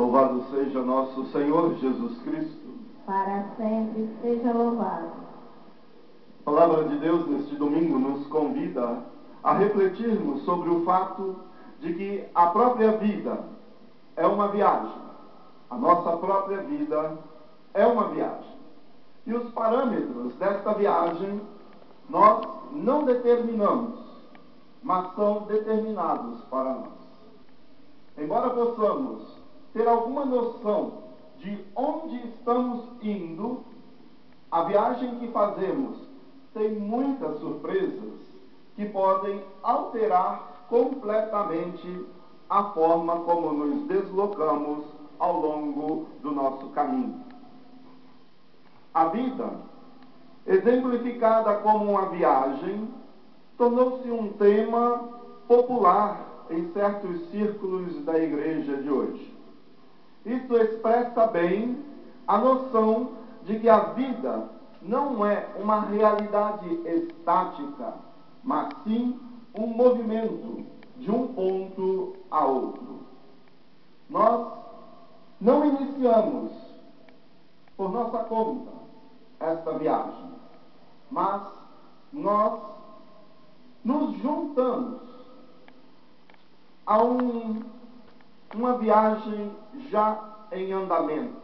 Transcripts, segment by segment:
Louvado seja nosso Senhor Jesus Cristo. Para sempre seja louvado. A palavra de Deus neste domingo nos convida a refletirmos sobre o fato de que a própria vida é uma viagem. A nossa própria vida é uma viagem. E os parâmetros desta viagem nós não determinamos, mas são determinados para nós. Embora possamos ter alguma noção de onde estamos indo, a viagem que fazemos tem muitas surpresas que podem alterar completamente a forma como nos deslocamos ao longo do nosso caminho. A vida, exemplificada como uma viagem, tornou-se um tema popular em certos círculos da igreja de hoje. Isso expressa bem a noção de que a vida não é uma realidade estática, mas sim um movimento de um ponto a outro. Nós não iniciamos por nossa conta esta viagem, mas nós nos juntamos a uma viagem já em andamento.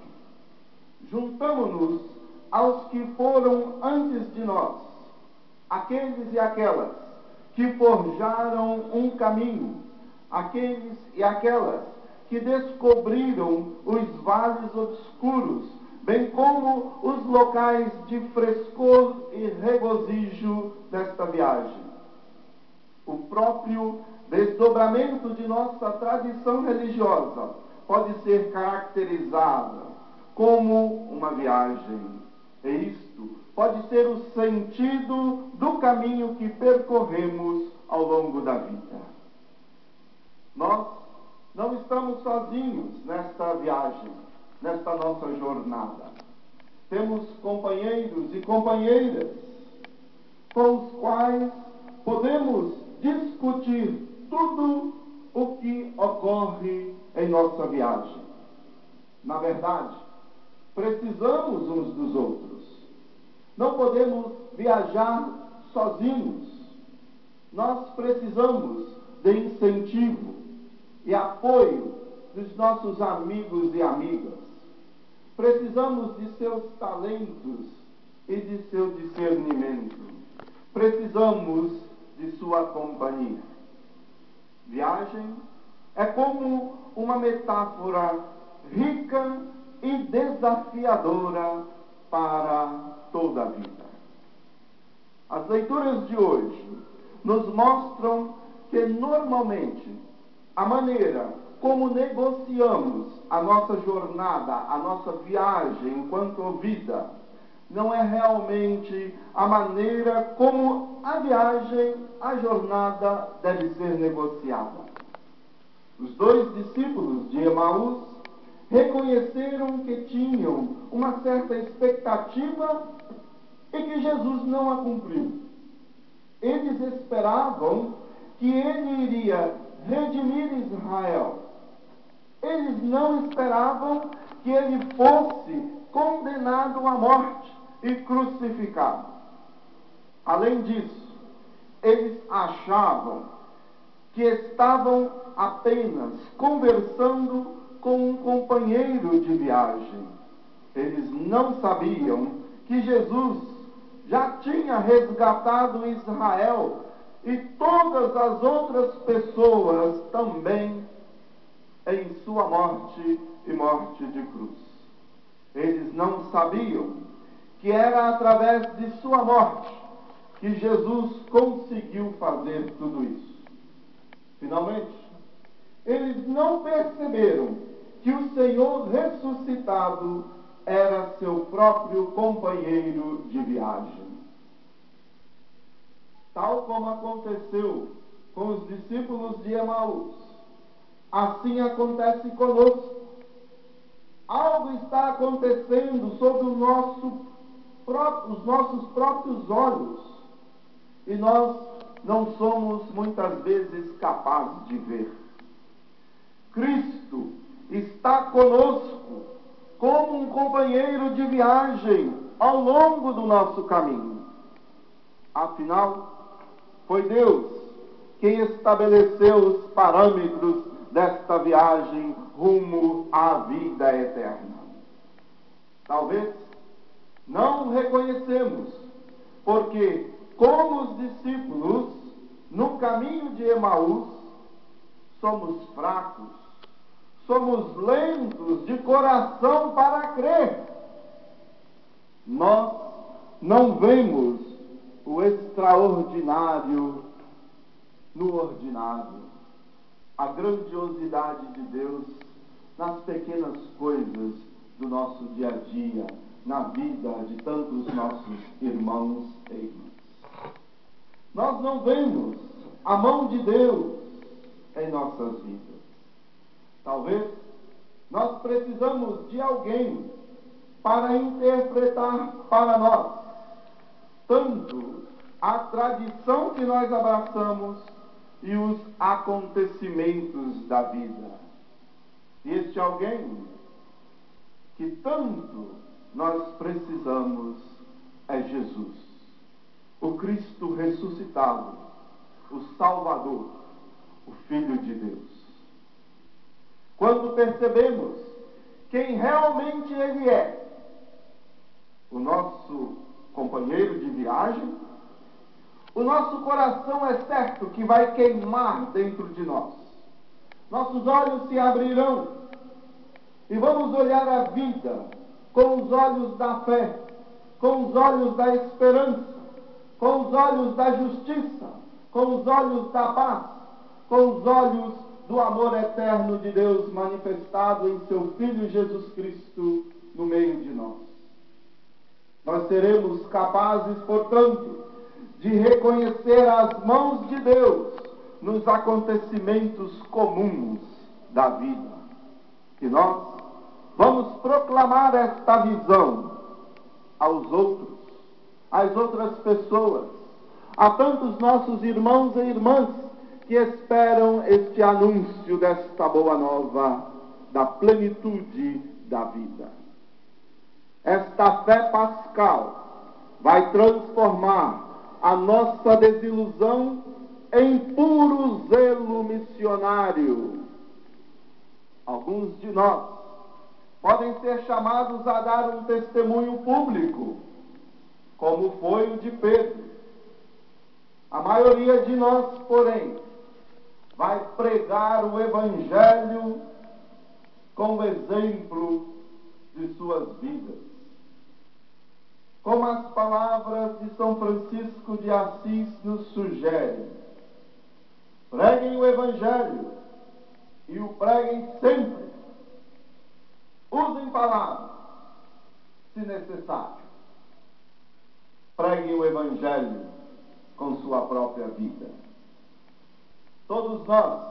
Juntamos-nos aos que foram antes de nós, aqueles e aquelas que forjaram um caminho, aqueles e aquelas que descobriram os vales obscuros, bem como os locais de frescor e regozijo desta viagem. O próprio desdobramento de nossa tradição religiosa pode ser caracterizada como uma viagem. E isto pode ser o sentido do caminho que percorremos ao longo da vida. Nós não estamos sozinhos nesta viagem, nesta nossa jornada. Temos companheiros e companheiras com os quais podemos discutir tudo o que ocorre em nossa viagem. Na verdade, precisamos uns dos outros. Não podemos viajar sozinhos. Nós precisamos de incentivo e apoio dos nossos amigos e amigas. Precisamos de seus talentos e de seu discernimento. Precisamos de sua companhia. Viagem é como uma metáfora rica e desafiadora para toda a vida. As leituras de hoje nos mostram que normalmente a maneira como negociamos a nossa jornada, a nossa viagem enquanto vida, não é realmente a maneira como a viagem, a jornada deve ser negociada. Os dois discípulos de Emaús reconheceram que tinham uma certa expectativa e que Jesus não a cumpriu. Eles esperavam que ele iria redimir Israel. Eles não esperavam que ele fosse condenado à morte e crucificado. Além disso, eles achavam que estavam apenas conversando com um companheiro de viagem. Eles não sabiam que Jesus já tinha resgatado Israel e todas as outras pessoas também em sua morte e morte de cruz. Eles não sabiam que era através de sua morte que Jesus conseguiu fazer tudo isso. Finalmente, eles não perceberam que o Senhor ressuscitado era seu próprio companheiro de viagem. Tal como aconteceu com os discípulos de Emaús, assim acontece conosco. Algo está acontecendo sob os nossos próprios olhos e nós não somos muitas vezes capazes de ver. Cristo está está conosco como um companheiro de viagem ao longo do nosso caminho. Afinal, foi Deus quem estabeleceu os parâmetros desta viagem rumo à vida eterna. Talvez não reconhecemos, porque, como os discípulos, no caminho de Emaús, somos fracos, somos lentos de coração para crer. Nós não vemos o extraordinário no ordinário, a grandiosidade de Deus nas pequenas coisas do nosso dia a dia, na vida de tantos nossos irmãos e irmãs. Nós não vemos a mão de Deus em nossas vidas. Talvez nós precisamos de alguém para interpretar para nós tanto a tradição que nós abraçamos e os acontecimentos da vida. E este alguém que tanto nós precisamos é Jesus, o Cristo ressuscitado, o Salvador, o Filho de Deus. Quando percebemos quem realmente Ele é, o nosso companheiro de viagem, o nosso coração é certo que vai queimar dentro de nós. Nossos olhos se abrirão e vamos olhar a vida com os olhos da fé, com os olhos da esperança, com os olhos da justiça, com os olhos da paz, com os olhos do amor eterno de Deus manifestado em seu Filho Jesus Cristo no meio de nós. Nós seremos capazes, portanto, de reconhecer as mãos de Deus nos acontecimentos comuns da vida. E nós vamos proclamar esta visão aos outros, às outras pessoas, a tantos nossos irmãos e irmãs que esperam este anúncio desta boa nova da plenitude da vida. Esta fé pascal vai transformar a nossa desilusão em puro zelo missionário. Alguns de nós podem ser chamados a dar um testemunho público, como foi o de Pedro. A maioria de nós, porém, vai pregar o Evangelho com o exemplo de suas vidas. Como as palavras de São Francisco de Assis nos sugerem, preguem o Evangelho e o preguem sempre. Usem palavras, se necessário. Preguem o Evangelho com sua própria vida. Todos nós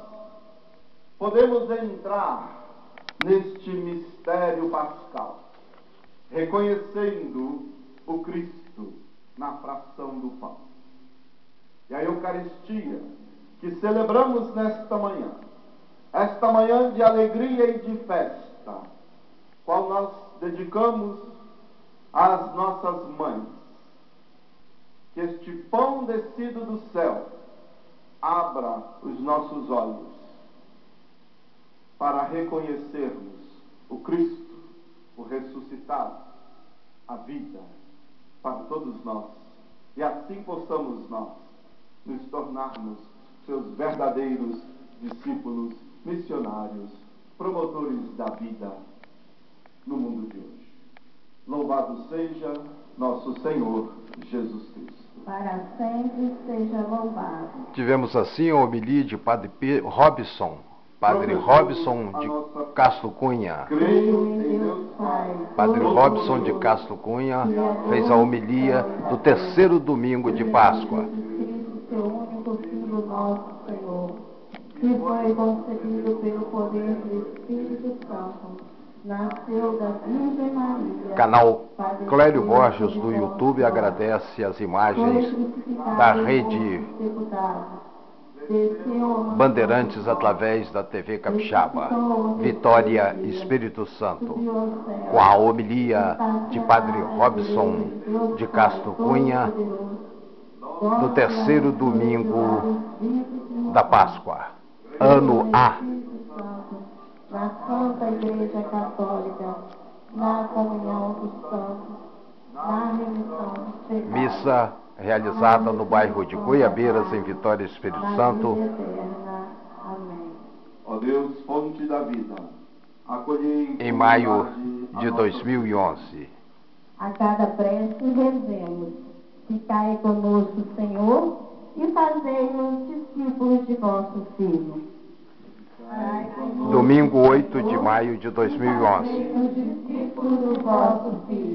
podemos entrar neste mistério pascal, reconhecendo o Cristo na fração do pão. E a Eucaristia que celebramos nesta manhã, esta manhã de alegria e de festa, qual nós dedicamos às nossas mães, que este pão descido do céu abra os nossos olhos para reconhecermos o Cristo, o ressuscitado, a vida para todos nós, e assim possamos nós nos tornarmos seus verdadeiros discípulos, missionários, promotores da vida no mundo de hoje. Louvado seja nosso Senhor Jesus Cristo. Para sempre seja louvado. Tivemos assim a homilia de Padre Robson, Padre Robson de Castro Cunha. Creio em Deus Pai. Padre Robson de Castro Cunha fez a homilia do terceiro domingo de Páscoa. Cristo, seu único Filho, nosso Senhor, que foi concebido pelo poder do Espírito Santo, nasceu da Virgem Maria. Canal Clélio Borges do YouTube agradece as imagens da rede Bandeirantes através da TV Capixaba, Vitória, Espírito Santo, com a homilia de Padre Robson de Castro Cunha, no terceiro domingo da Páscoa, ano A. Na Santa Igreja Católica, na comunhão dos santos, na remissão dos pecados. Missa realizada no bairro de Goiabeiras, em Vitória, Espírito Santo. Amém. Ó Deus, fonte da vida, acolhei Em maio de 2011. A cada prece rezemos: ficai conosco, Senhor, e fazei-nos discípulos de vosso Filho. Domingo 8 de maio de 2011. Discípulos do vosso Filho.